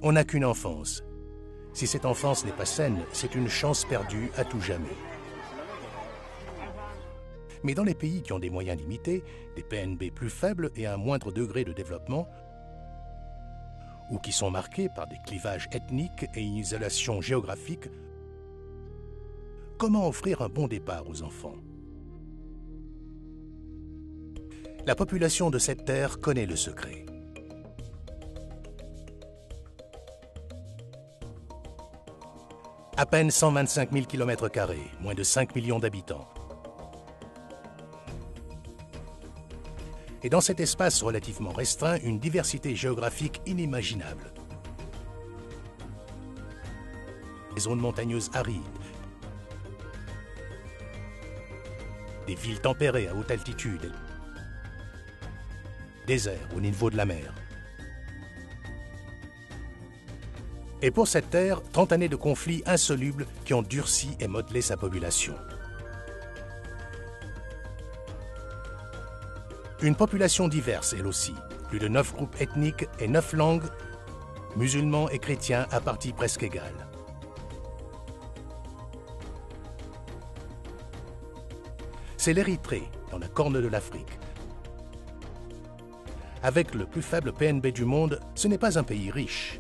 On n'a qu'une enfance. Si cette enfance n'est pas saine, c'est une chance perdue à tout jamais. Mais dans les pays qui ont des moyens limités, des PNB plus faibles et un moindre degré de développement, ou qui sont marqués par des clivages ethniques et une isolation géographique, comment offrir un bon départ aux enfants? La population de cette terre connaît le secret. À peine 125 000 km², moins de 5 millions d'habitants. Et dans cet espace relativement restreint, une diversité géographique inimaginable. Des zones montagneuses arides, des villes tempérées à haute altitude, déserts au niveau de la mer. Et pour cette terre, 30 années de conflits insolubles qui ont durci et modelé sa population. Une population diverse, elle aussi. Plus de 9 groupes ethniques et 9 langues, musulmans et chrétiens à partie presque égale. C'est l'Érythrée, dans la corne de l'Afrique. Avec le plus faible PNB du monde, ce n'est pas un pays riche.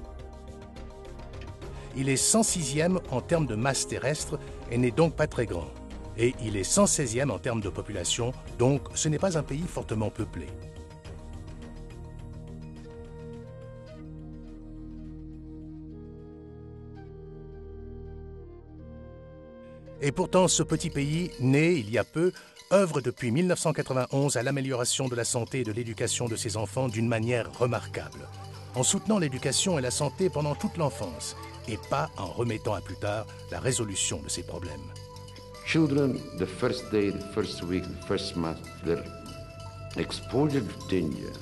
Il est 106e en termes de masse terrestre et n'est donc pas très grand. Et il est 116e en termes de population, donc ce n'est pas un pays fortement peuplé. Et pourtant, ce petit pays, né il y a peu, œuvre depuis 1991 à l'amélioration de la santé et de l'éducation de ses enfants d'une manière remarquable, en soutenant l'éducation et la santé pendant toute l'enfance, et pas en remettant à plus tard la résolution de ces problèmes. Children, the first day, the first week, the first month, their exposure to danger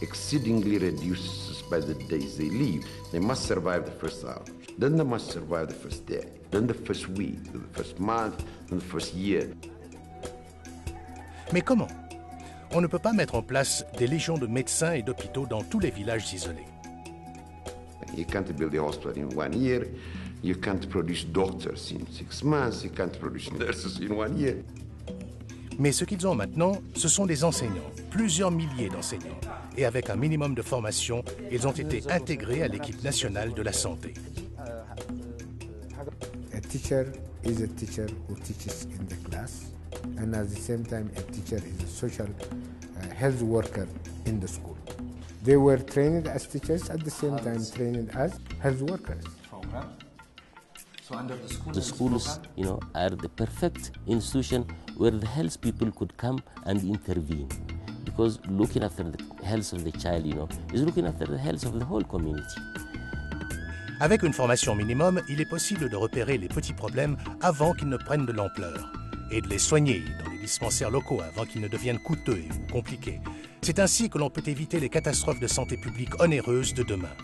exceedingly reduces by the days they live. They must survive the first hour. Then they must survive the first day. Then the first week, the first month, and the first year. Mais comment? On ne peut pas mettre en place des légions de médecins et d'hôpitaux dans tous les villages isolés. You can't build a hospital in 1 year. You can't produce doctors in 6 months. You can't produce nurses in 1 year. Mais ce qu'ils ont maintenant, ce sont des enseignants, plusieurs milliers d'enseignants. Et avec un minimum de formation, ils ont été intégrés à l'équipe nationale de la santé. A teacher is a teacher who teaches in the class, and at the same time a teacher is a social health worker in the school. They were trained as teachers at the same time trained as health workers. The schools, are the perfect institution where the health people could come and intervene. Because looking after the health of the child, is looking after the health of the whole community. Avec une formation minimum, il est possible de repérer les petits problèmes avant qu'ils ne prennent de l'ampleur et de les soigner dans les dispensaires locaux avant qu'ils ne deviennent coûteux ou compliqués. C'est ainsi que l'on peut éviter les catastrophes de santé publique onéreuses de demain.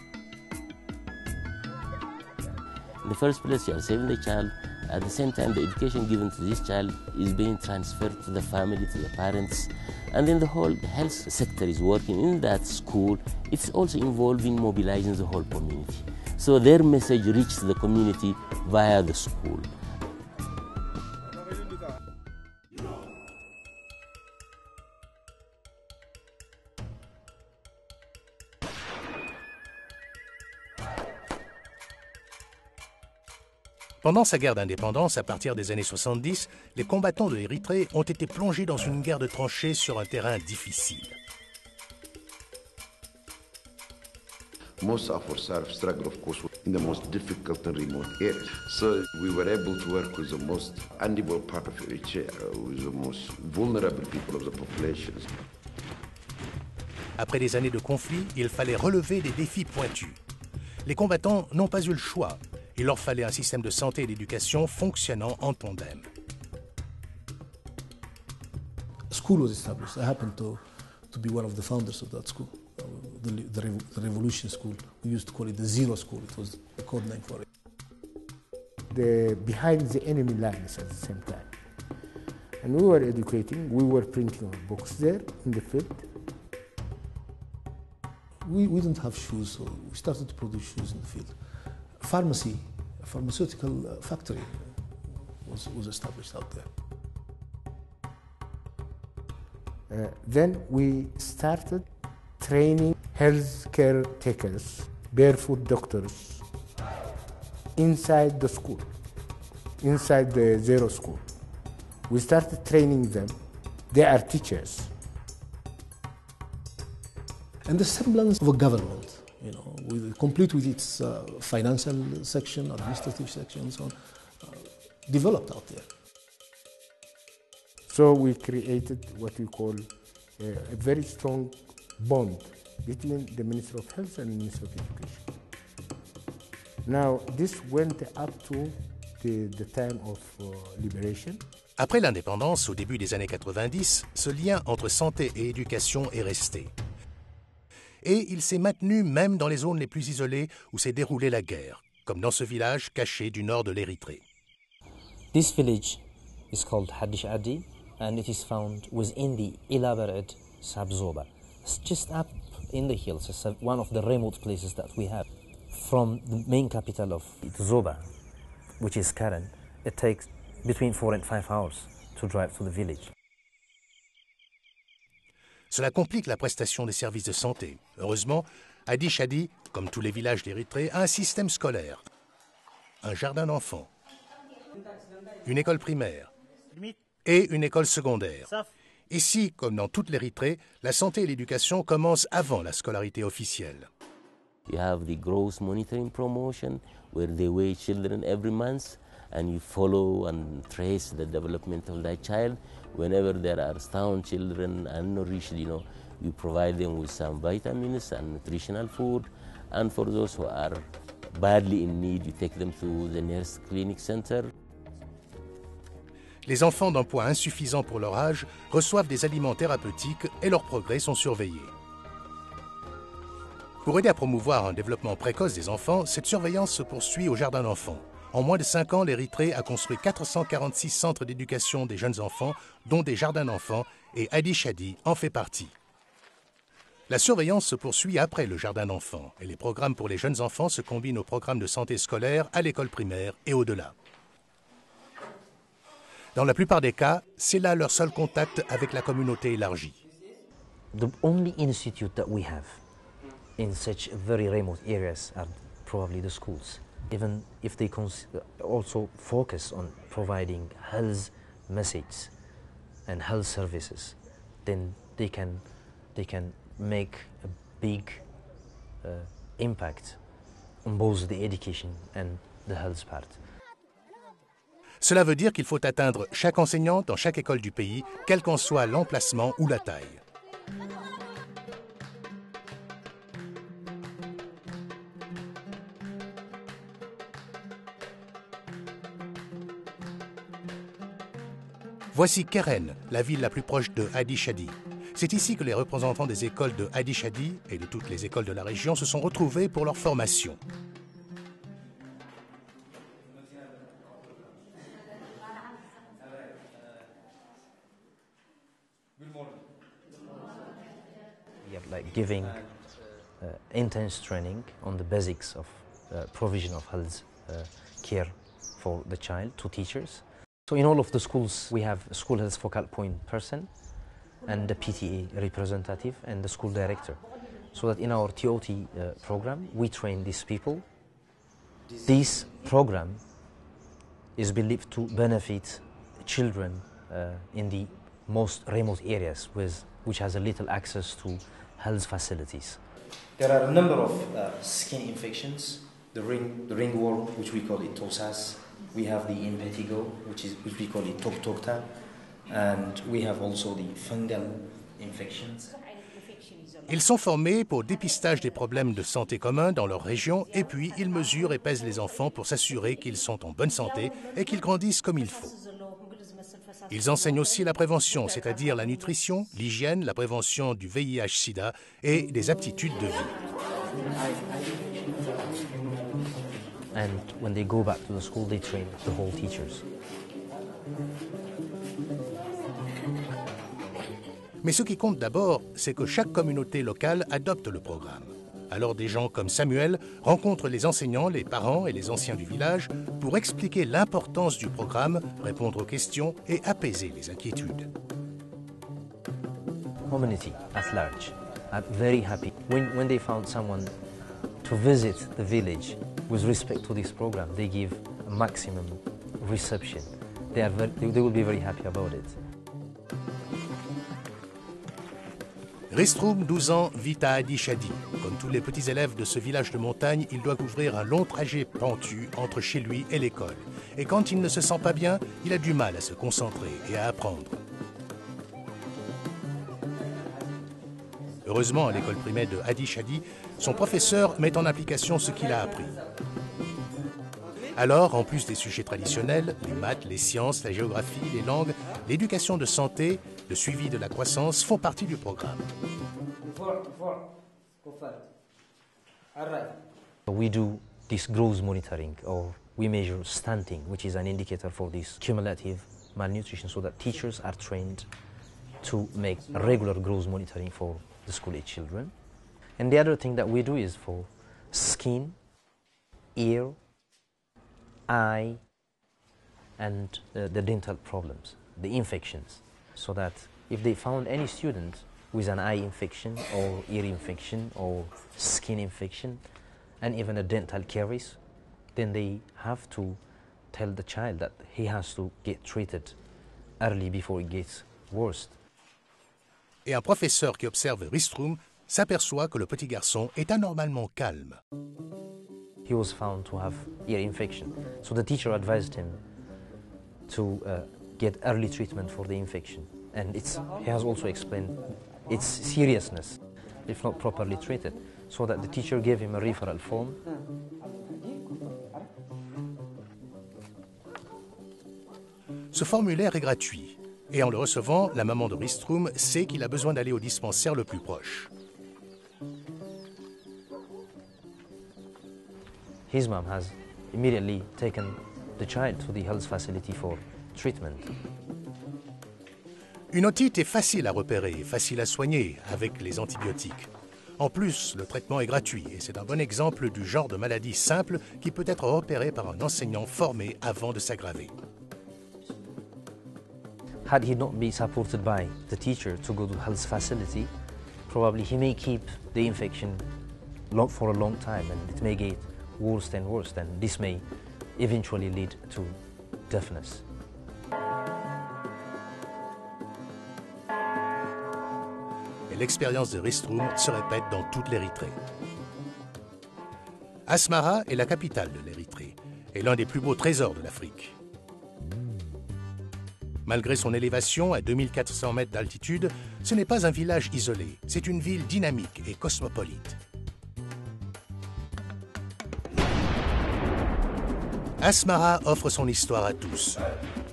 In the first place, you are saving the child. At the same time, the education given to this child is being transferred to the family, to the parents. And then the whole health sector is working in that school. It's also involving mobilizing the whole community. So their message reaches the community via the school. Pendant sa guerre d'indépendance, à partir des années 70, les combattants de l'Érythrée ont été plongés dans une guerre de tranchées sur un terrain difficile. Most of our struggle, of course, in the most difficult and remote areas. So we were able to work with the most undeveloped part of Eritrea, with the most vulnerable people of the population. Après des années de conflit, il fallait relever des défis pointus. Les combattants n'ont pas eu le choix. Il leur fallait un système de santé et d'éducation fonctionnant en tandem. A school was established. I happened to be one of the founders of that school, the Revolution School. We used to call it the Zero School. It was the code name for it. They're behind the enemy lines at the same time. And we were educating, we were printing our books there in the field. we didn't have shoes, so we started to produce shoes in the field. A pharmaceutical factory was established out there. Then we started training healthcare takers, barefoot doctors, inside the school, inside the Zero School. We started training them. They are teachers. And the semblance of a government, complete with its financial section, administrative section, and so on, developed out there. So we created what we call a very strong bond between the Ministry of Health and the Ministry of Education. Now, this went up to the time of liberation. Après l'indépendance, au début des années 90, ce lien entre santé et éducation est resté. Et il s'est maintenu même dans les zones les plus isolées où s'est déroulée la guerre, comme dans ce village caché du nord de l'Érythrée. This village is called Hadish Adi, and it is found within the elaborate Sabzoba. It's just up in the hills. It's one of the remote places that we have. From the main capital of Zoba, which is Karen, it takes between 4 and 5 hours to drive to the village. Cela complique la prestation des services de santé. Heureusement, Hadish Adi, comme tous les villages d'Érythrée, a un système scolaire, un jardin d'enfants, une école primaire et une école secondaire. Ici, comme dans toute l'Érythrée, la santé et l'éducation commencent avant la scolarité officielle. You have the gross monitoring promotion where they weigh children every month and you follow and trace the development of that child. Whenever there are sound children unnourished, you provide them with some vitamins and nutritional food. And for those who are badly in need, you take them to the nearest clinic center. Les enfants d'un poids insuffisant pour leur âge reçoivent des aliments thérapeutiques et leurs progrès sont surveillés. Pour aider à promouvoir un développement précoce des enfants, cette surveillance se poursuit au jardin d'enfants. En moins de 5 ans, l'Érythrée a construit 446 centres d'éducation des jeunes enfants, dont des jardins d'enfants, et Hadish Adi en fait partie. La surveillance se poursuit après le jardin d'enfants, et les programmes pour les jeunes enfants se combinent aux programmes de santé scolaire à l'école primaire et au-delà. Dans la plupart des cas, c'est là leur seul contact avec la communauté élargie. The only institute that we have in such very remote areas are probably the schools. Even if they also focus on providing health messages and health services, then they can make a big impact on both the education and the health part. Cela veut dire qu'il faut atteindre chaque enseignant dans chaque école du pays, quel qu'en soit l'emplacement ou la taille. Voici Keren, la ville la plus proche de Hadish Adi. C'est ici que les représentants des écoles de Hadish Adi et de toutes les écoles de la région se sont retrouvés pour leur formation. We are giving intense training on the basics of provision of health care for the child to teachers. So in all of the schools, we have a school health focal point person and the PTA representative and the school director. So that in our TOT program, we train these people. This program is believed to benefit children in the most remote areas which has a little access to health facilities. There are a number of skin infections, the ringworm, which we call it tosas. We have the impetigo, which we call it toktokta, and we have also the fungal infections. Ils sont formés pour dépistage des problèmes de santé communs dans leur région et puis ils mesurent et pèsent les enfants pour s'assurer qu'ils sont en bonne santé et qu'ils grandissent comme il faut. Ils enseignent aussi la prévention, c'est-à-dire la nutrition, l'hygiène, la prévention du VIH-Sida et des aptitudes de vie. And when they go back to the school, they train the whole teachers. Mais ce qui compte d'abord, c'est que chaque communauté locale adopte le programme. Alors des gens comme Samuel rencontrent les enseignants, les parents et les anciens du village pour expliquer l'importance du programme, répondre aux questions et apaiser les inquiétudes. Community at large are very happy when they found someone to visit the village with respect to this program. They give a maximum reception. They will be very happy about it. Ristroum, 12 ans, vit à Adi Chadi. Comme tous les petits élèves de ce village de montagne, il doit couvrir un long trajet pentu entre chez lui et l'école. Et quand il ne se sent pas bien, il a du mal à se concentrer et à apprendre. Heureusement, à l'école primaire de Adi Chadi, son professeur met en application ce qu'il a appris. Alors, en plus des sujets traditionnels, les maths, les sciences, la géographie, les langues, l'éducation de santé, le suivi de la croissance font partie du programme. We do this growth monitoring, or we measure stunting, which is an indicator for this cumulative malnutrition, so that teachers are trained to make regular growth monitoring for the school-age children. And the other thing that we do is for skin, ear, eye, and the dental problems, the infections, so that if they found any student with an eye infection or ear infection or skin infection and even a dental caries, then they have to tell the child that he has to get treated early before it gets worse. Et un professeur qui observe Ristroum s'aperçoit que le petit garçon est anormalement calme. He was found to have ear infection, so the teacher advised him to get early treatment for the infection. And he has also explained its seriousness if not properly treated, so that the teacher gave him a referral form. Ce formulaire est gratuit. Et en le recevant, la maman de Ristroum sait qu'il a besoin d'aller au dispensaire le plus proche. His mom has immediately taken the child to the health facility for treatment. Une otite est facile à repérer et facile à soigner avec les antibiotiques. En plus, le traitement est gratuit et c'est un bon exemple du genre de maladie simple qui peut être repérée par un enseignant formé avant de s'aggraver. Had he not been supported by the teacher to go to health facility, probably he may keep the infection for a long time, and it may get worse and worse, and this may eventually lead to deafness. Et l'expérience de Ristroum se répète dans toute l'Érythrée. Asmara est la capitale de l'Érythrée et l'un des plus beaux trésors de l'Afrique. Malgré son élévation à 2400 mètres d'altitude, ce n'est pas un village isolé, c'est une ville dynamique et cosmopolite. Asmara offre son histoire à tous.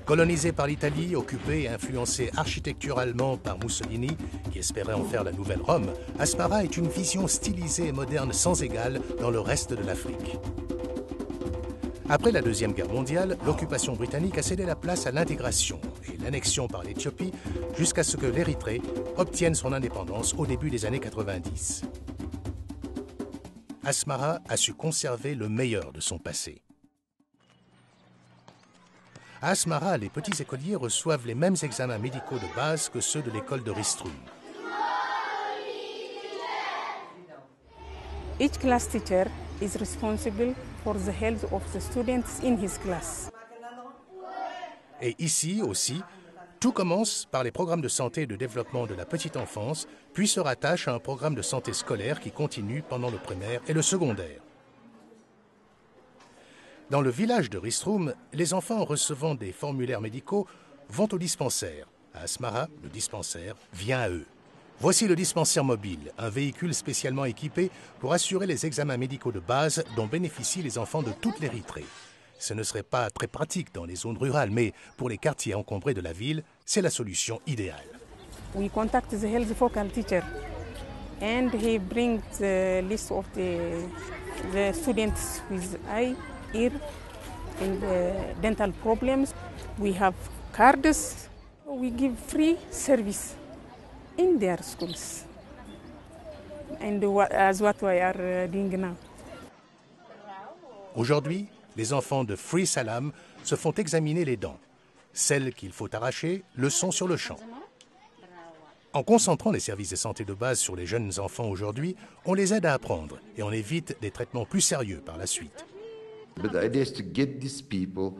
Colonisée par l'Italie, occupée et influencée architecturalement par Mussolini, qui espérait en faire la nouvelle Rome, Asmara est une vision stylisée et moderne sans égale dans le reste de l'Afrique. Après la Deuxième Guerre mondiale, l'occupation britannique a cédé la place à l'intégration et l'annexion par l'Éthiopie jusqu'à ce que l'Érythrée obtienne son indépendance au début des années 90. Asmara a su conserver le meilleur de son passé. À Asmara, les petits écoliers reçoivent les mêmes examens médicaux de base que ceux de l'école de Ristroum. Each class teacher is responsible for the health of the students in his class. Et ici aussi, tout commence par les programmes de santé et de développement de la petite enfance, puis se rattache à un programme de santé scolaire qui continue pendant le primaire et le secondaire. Dans le village de Ristroum, les enfants recevant des formulaires médicaux vont au dispensaire. À Asmara, le dispensaire vient à eux. Voici le dispensaire mobile, un véhicule spécialement équipé pour assurer les examens médicaux de base dont bénéficient les enfants de toute l'Érythrée. Ce ne serait pas très pratique dans les zones rurales, mais pour les quartiers encombrés de la ville, c'est la solution idéale. We contact the health focal teacher and he brings the list of the students with eye, ear and dental problems. We have cards. We give free service in their schools. And as what we are doing now. Aujourd'hui, les enfants de Free Salam se font examiner les dents. Celles qu'il faut arracher le sont sur le champ. En concentrant les services de santé de base sur les jeunes enfants aujourd'hui, on les aide à apprendre et on évite des traitements plus sérieux par la suite. But the idea is to get these people,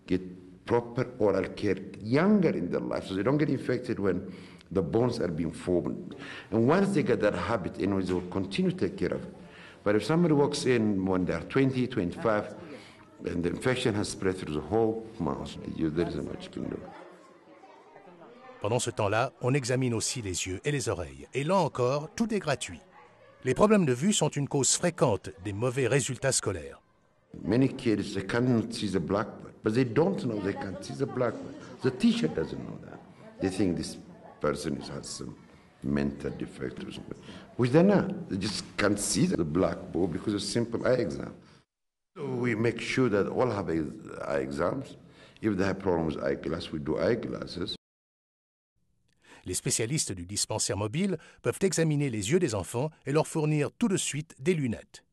get proper oral care younger in their life so they don't get infected when the bones are being formed. And once they get that habit, anyways, they will continue to take care of it. But if somebody walks in when they're 20, 25, and the infection has spread through the whole mouth, there isn't much you can do. Pendant ce temps-là, on examine aussi les yeux et les oreilles. Et là encore, tout est gratuit. Les problèmes de vue sont une cause fréquente des mauvais résultats scolaires. Many kids, they cannot see the blackboard, but they don't know they can't see the blackboard. The teacher doesn't know that. They think this person has some mental defect or something, which they're not. They just can't see the blackboard because of simple eye exam. So we make sure that all have eye exams. If they have problems with eyeglasses, we do eyeglasses. Les spécialistes du dispensaire mobile peuvent examiner les yeux des enfants et leur fournir tout de suite des lunettes.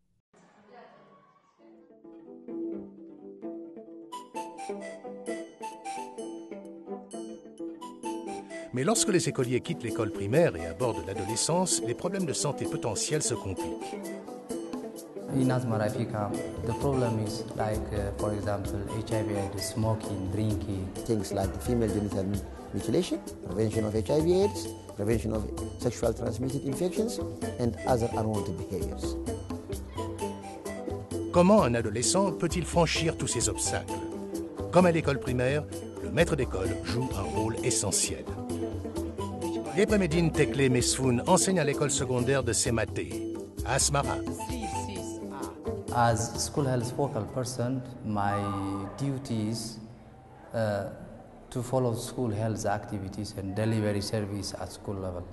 Mais lorsque les écoliers quittent l'école primaire et abordent l'adolescence, les problèmes de santé potentiels se compliquent. In Asma Rafika, the problem is like, for example, HIV/AIDS, smoking, drinking. Things like female genital mutilation, prevention of HIV/AIDS, prevention of sexual transmitted infections, and other unwanted behaviors. Comment un adolescent peut-il franchir tous ces obstacles? Comme à l'école primaire, le maître d'école joue un rôle essentiel. Gebremedine Tekle Mesfoun enseigne à l'école secondaire de Sematé, à Asmara. As school health focal person, my duty is to follow school health activities and delivery service at school level,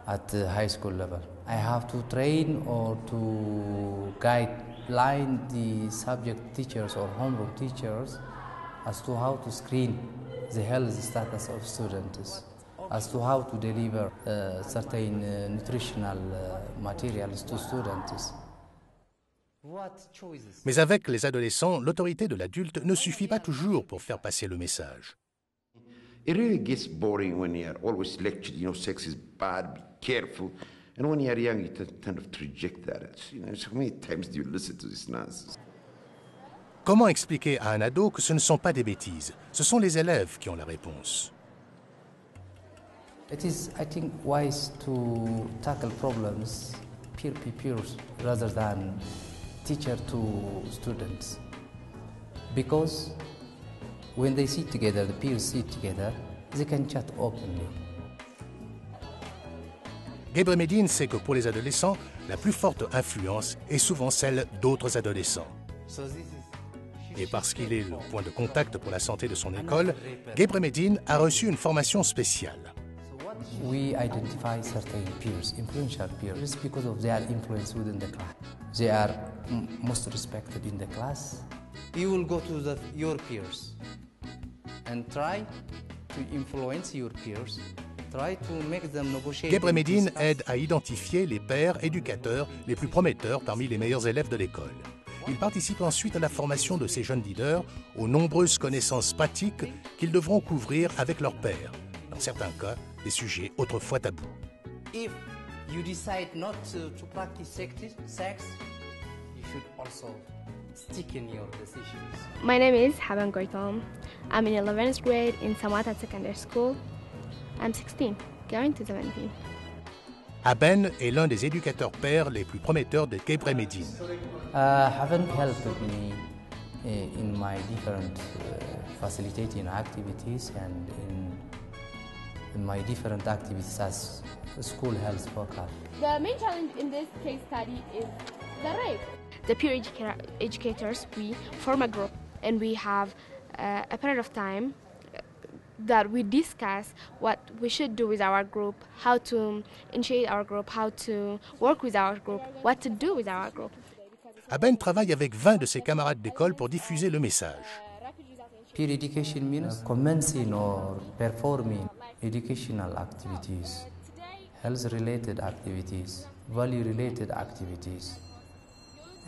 at the high school level. I have to train or to guideline the subject teachers or homework teachers as to how to screen the health status of students, as to how to deliver certain nutritional materials to students. Mais avec les adolescents, l'autorité de l'adulte ne suffit pas toujours pour faire passer le message. It really gets boring when you're always lectured, sex is bad, be careful. And when you're young, you tend to reject that. So many times do you listen to this nonsense? Comment expliquer à un ado que ce ne sont pas des bêtises? Ce sont les élèves qui ont la réponse. It is, I think, wise to tackle problems peer rather than teacher to students, because when they sit together, the peers sit together, they can chat openly. Gebremedine sait que pour les adolescents, la plus forte influence est souvent celle d'autres adolescents. Et parce qu'il est le point de contact pour la santé de son école, Gebremedine a reçu une formation spéciale. We identify certain peers, influential peers, because of their influence within the class. They are most respected in the class. You will go to your peers and try to influence your peers. Try to make them negotiate. Gebremedine aide à identifier les pères éducateurs les plus prometteurs parmi les meilleurs élèves de l'école. Il participe ensuite à la formation de ces jeunes leaders aux nombreuses connaissances pratiques qu'ils devront couvrir avec leurs pairs. Dans certains cas, des sujets autrefois tabous. If you decide not to practice sex, you should also stick in your decisions. My name is Haban Goitom. I'm in 11th grade in Samata Secondary School. I'm 16, going to 17. Haben est l'un des éducateurs pairs les plus prometteurs de Gebremedine. Haven't helped me in my different facilitating activities and in my different activities as school health worker. The main challenge in this case study is the rape. The peer educators, we form a group and we have a period of time that we discuss what we should do with our group, how to initiate our group, how to work with our group, what to do with our group. Haben travaille avec 20 de ses camarades d'école pour diffuser le message. Peer education means commencing or performing educational activities health-related activities, value-related activities,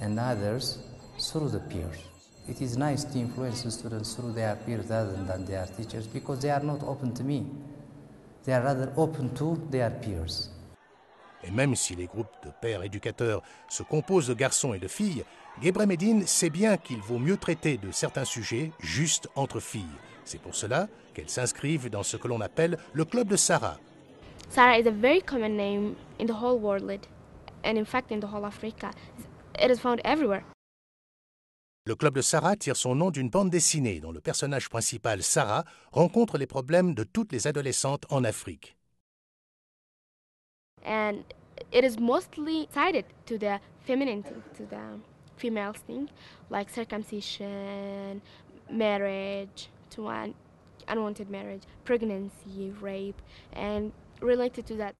and others through the peers. It is nice to influence the students through their peers rather than their teachers because they are not open to me. They are rather open to their peers. Et même si les groupes de pères éducateurs se composent de garçons et de filles, Gebre Medine sait bien qu'il vaut mieux traiter de certains sujets juste entre filles. C'est pour cela qu'elles s'inscrivent dans ce que l'on appelle le club de Sarah. Sarah is a very common name in the whole world, and in fact in the whole Africa. It is found everywhere. Le club de Sarah tire son nom d'une bande dessinée dont le personnage principal, Sarah, rencontre les problèmes de toutes les adolescentes en Afrique. And it is mostly tied to the feminine thing, to the female thing, like circumcision, marriage, to an unwanted marriage, pregnancy, rape, and related to that.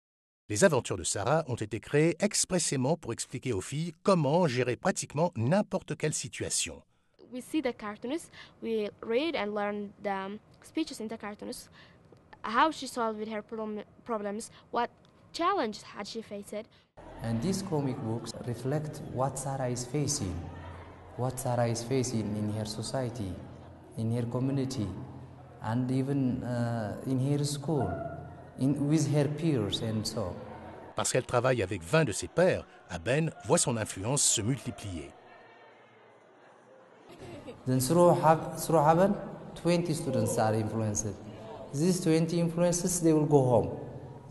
Les aventures de Sarah ont été créées expressément pour expliquer aux filles comment gérer pratiquement n'importe quelle situation. We see the cartoonists, we read and learn the speeches in the cartoonists, how she solved her problems, what challenge had she faced. And these comic books reflect what Sarah is facing in her society, in her community, and even in her school, with her peers and so. Parce qu'elle travaille avec 20 de ses pairs, Aben voit son influence se multiplier. Then through Aben, 20 students are influenced. These 20 influences, they will go home.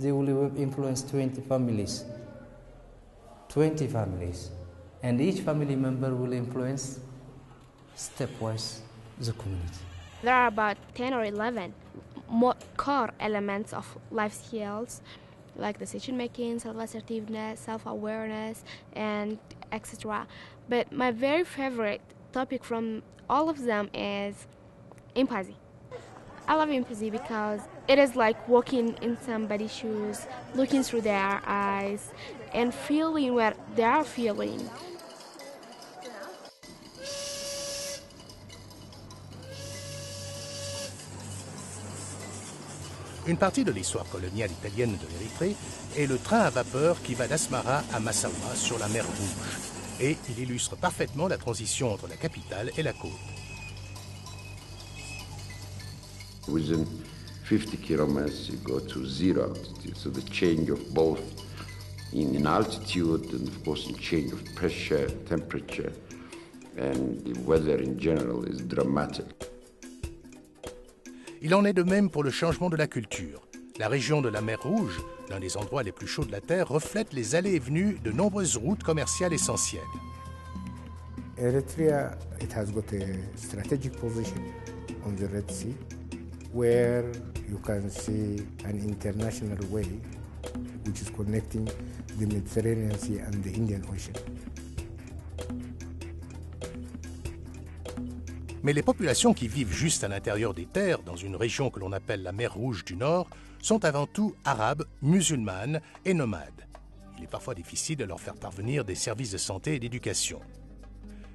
They will influence 20 families. 20 families. And each family member will influence stepwise the community. There are about 10 or 11 more core elements of life skills, like decision-making, self-assertiveness, self-awareness, and etc. But my very favorite topic from all of them is empathy. I love empathy because it is like walking in somebody's shoes, looking through their eyes, and feeling what they are feeling. Une partie de l'histoire coloniale italienne de l'Érythrée est le train à vapeur qui va d'Asmara à Massawa sur la mer Rouge. Et il illustre parfaitement la transition entre la capitale et la côte. Within 50 kilometers you go to zero altitude, so the change of both in altitude and of course in change of pressure, temperature, and the weather in general is dramatic. Il en est de même pour le changement de la culture. La région de la mer Rouge, l'un des endroits les plus chauds de la Terre, reflète les allées et venues de nombreuses routes commerciales essentielles. Eritrea, it has got a strategic position on the Red Sea, where you can see an international way which is connecting the Mediterranean Sea and the Indian Ocean. Mais les populations qui vivent juste à l'intérieur des terres, dans une région que l'on appelle la mer Rouge du Nord, sont avant tout arabes, musulmanes et nomades. Il est parfois difficile de leur faire parvenir des services de santé et d'éducation.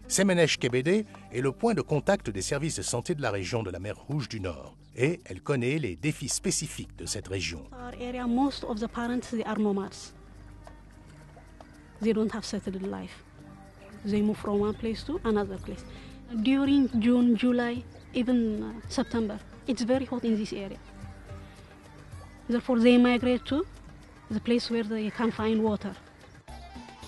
Semenesh Kebede est le point de contact des services de santé de la région de la mer Rouge du Nord et elle connaît les défis spécifiques de cette région. Our area, most of the parents, they are nomads. They don't have settled life. They move from one place to another place. During June, July, even September, it's very hot in this area. Therefore, they migrate to the place where they can find water.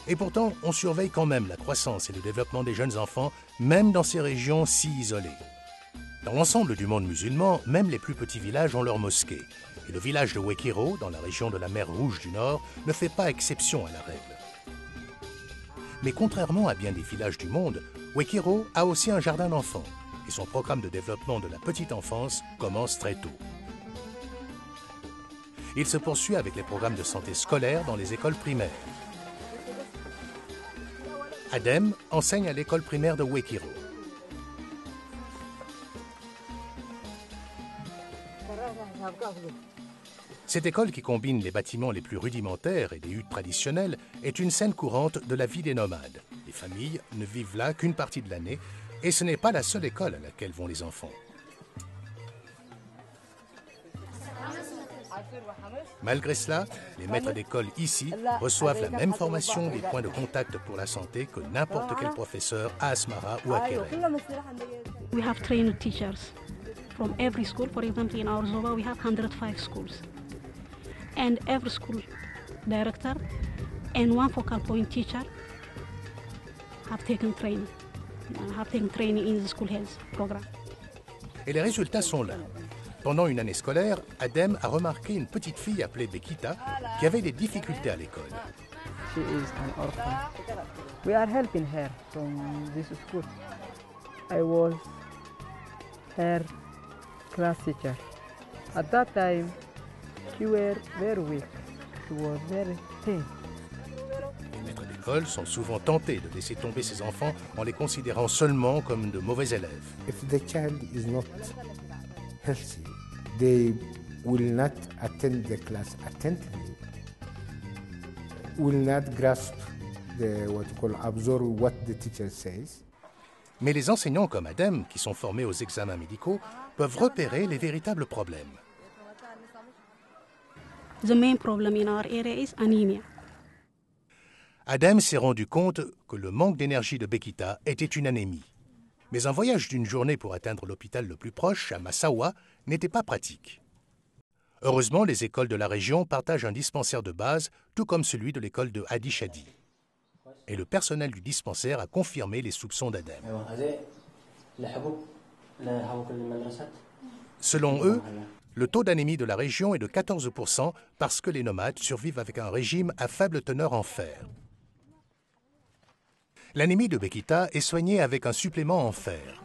Et pourtant, on surveille quand même la croissance et le développement des jeunes enfants, même dans ces régions si isolées. Dans l'ensemble du monde musulman, même les plus petits villages ont leur mosquée. Et le village de Wekiro, dans la région de la mer Rouge du Nord, ne fait pas exception à la règle. Mais contrairement à bien des villages du monde, Wekiro a aussi un jardin d'enfants et son programme de développement de la petite enfance commence très tôt. Il se poursuit avec les programmes de santé scolaire dans les écoles primaires. Adem enseigne à l'école primaire de Wekiro. Cette école qui combine les bâtiments les plus rudimentaires et des huttes traditionnelles est une scène courante de la vie des nomades. Les familles ne vivent là qu'une partie de l'année et ce n'est pas la seule école à laquelle vont les enfants. Malgré cela, les maîtres d'école ici reçoivent la même formation des points de contact pour la santé que n'importe quel professeur à Asmara ou à Kéré. We have trained teachers from every school. For example, in our Zoba, we have 105 schools. And every school director and one focal point teacher have taken training in the school health program. Et les résultats sont là. Pendant une année scolaire, Adem a remarqué une petite fille appelée Bekita qui avait des difficultés à l'école. She is an orphan. We are helping her from this school. I was her class teacher. At that time, she was very weak. She was very thin. Les maîtres d'école sont souvent tentés de laisser tomber ces enfants en les considérant seulement comme de mauvais élèves. If the child is not healthy, they will not attend the class attentively, will not grasp absorb what the teacher says. Mais les enseignants comme Adem, qui sont formés aux examens médicaux, peuvent repérer les véritables problèmes. The main problem in our area is anemia. Adem s'est rendu compte que le manque d'énergie de Bekita était une anémie. Mais un voyage d'une journée pour atteindre l'hôpital le plus proche, à Massawa, n'était pas pratique. Heureusement, les écoles de la région partagent un dispensaire de base, tout comme celui de l'école de Hadi Shadi. Et le personnel du dispensaire a confirmé les soupçons d'Adem. Selon eux, le taux d'anémie de la région est de 14% parce que les nomades survivent avec un régime à faible teneur en fer. L'anémie de Bekita est soignée avec un supplément en fer.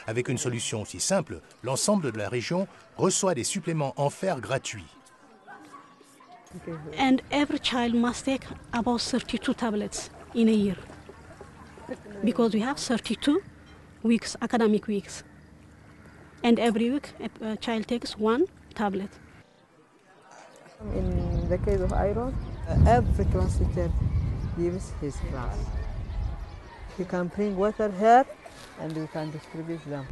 Avec une solution aussi simple, l'ensemble de la région reçoit des suppléments en fer gratuits. And every child must take about 32 tablets in a year. Because we have 32 weeks, academic weeks. And every week a child takes one tablet. In the case of iron, every class teacher gives his class. He can bring water here and we can distribute them.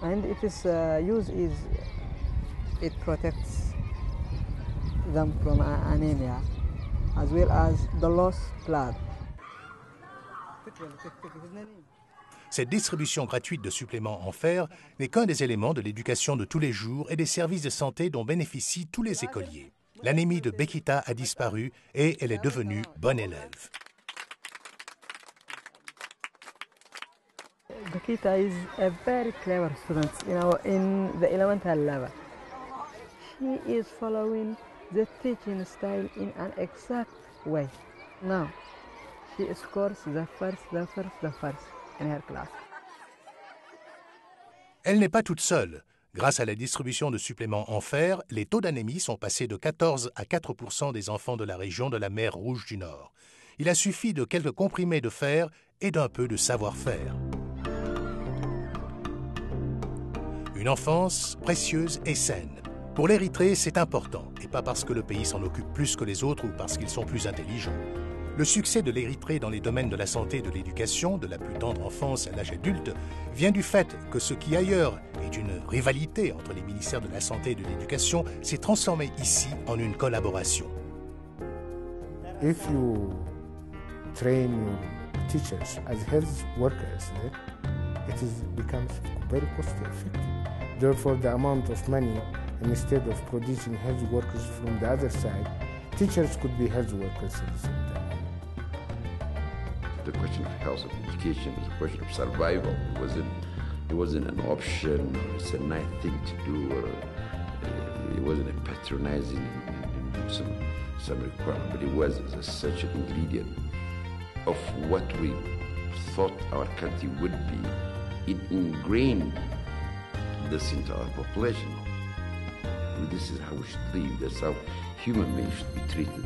And its use is it protects them from anemia as well as the lost blood. Cette distribution gratuite de suppléments en fer n'est qu'un des éléments de l'éducation de tous les jours et des services de santé dont bénéficient tous les écoliers. L'anémie de Bekita a disparu et elle est devenue bonne élève. Bekita is a very clever student, in the elemental level. She is following the teaching style in an exact way. Now, she scores the first in her class. Elle n'est pas toute seule. Grâce à la distribution de suppléments en fer, les taux d'anémie sont passés de 14 à 4% des enfants de la région de la mer Rouge du Nord. Il a suffi de quelques comprimés de fer et d'un peu de savoir-faire. Une enfance précieuse et saine. Pour l'Érythrée, c'est important, et pas parce que le pays s'en occupe plus que les autres ou parce qu'ils sont plus intelligents. Le succès de l'Érythrée dans les domaines de la santé et de l'éducation, de la plus tendre enfance à l'âge adulte, vient du fait que ce qui ailleurs est une rivalité entre les ministères de la santé et de l'éducation s'est transformé ici en une collaboration. If you train your teachers as health workers, it becomes very cost effective. Therefore, the amount of money, instead of producing health workers from the other side, teachers could be health workers at the same time. The question of health and education was a question of survival. It wasn't an option, or it's a nice thing to do, or it wasn't a patronizing some requirement, but it was such an ingredient of what we thought our country would be. It ingrained this into our population. And this is how we should live. That's how human beings should be treated.